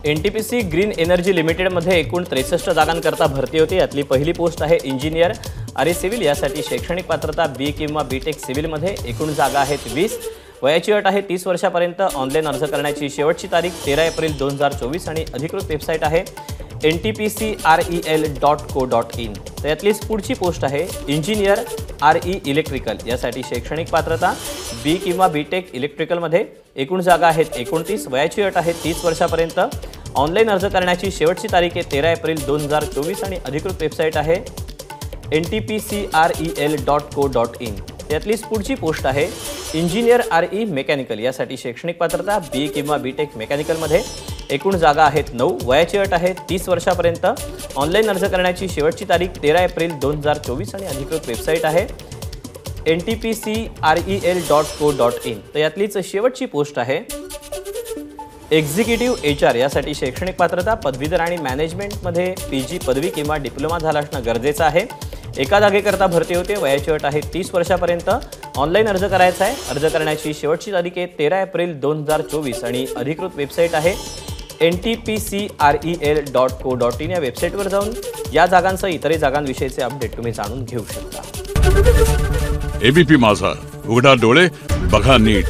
NTPC green energy लिमिटेडमध्ये एकूण 63 जागांकरता भरती होती। यातली पहिली पोस्ट आहे इंजिनियर आणि सिव्हिल। यासाठी शैक्षणिक पात्रता बी किंवा बीटेक सिव्हिलमध्ये। एकूण जागा आहेत 20। वयाची अट आहे 30 वर्षापर्यंत। ऑनलाईन अर्ज करण्याची शेवटची तारीख 13 एप्रिल 2024 आणि अधिकृत वेबसाईट आहे ntpcrel.co.in। तर यातलीच पुढची पोस्ट आहे इंजिनियर RE इलेक्ट्रिकल। यासाठी शैक्षणिक पात्रता बी किंवा बीटेक इलेक्ट्रिकलमध्ये। एकूण जागा आहेत 29। वयाची अट आहे 30 वर्षापर्यंत। ऑनलाईन अर्ज करण्याची शेवटची तारीख आहे 13 एप्रिल 2024 आणि अधिकृत वेबसाईट आहे ntpcrel.co.in। यातलीच पुढची पोस्ट आहे इंजिनियर RE मेकॅनिकल। यासाठी शैक्षणिक पात्रता बी किंवा बीटेक मेकॅनिकलमध्ये। एकूण जागा आहेत 9। वयाची अट आहे 30 वर्षापर्यंत। ऑनलाईन अर्ज करण्याची शेवटची तारीख 13 एप्रिल 2024 आणि अधिकृत वेबसाईट आहे ntpcrel.co.in। तर यातलीच शेवटची पोस्ट आहे एक्झिक्युटिव्ह HR। यासाठी शैक्षणिक पात्रता पदवीधर आणि मॅनेजमेंटमध्ये PG पदवी किंवा डिप्लोमा झाला असणं गरजेचं आहे। एका जागेकरता भरती होते। वयाची अट आहे 30 वर्षापर्यंत। ऑनलाईन अर्ज करायचा आहे। अर्ज करण्याची शेवटची तारीख आहे 13 एप्रिल 2024 आणि अधिकृत वेबसाईट आहे ntpcrel.co.in। या वेबसाईटवर जाऊन या जागांसह इतर जागांविषयीचे अपडेट तुम्ही जाणून घेऊ शकता। एबीपी माझा, उघडा डोळे बघा नीट।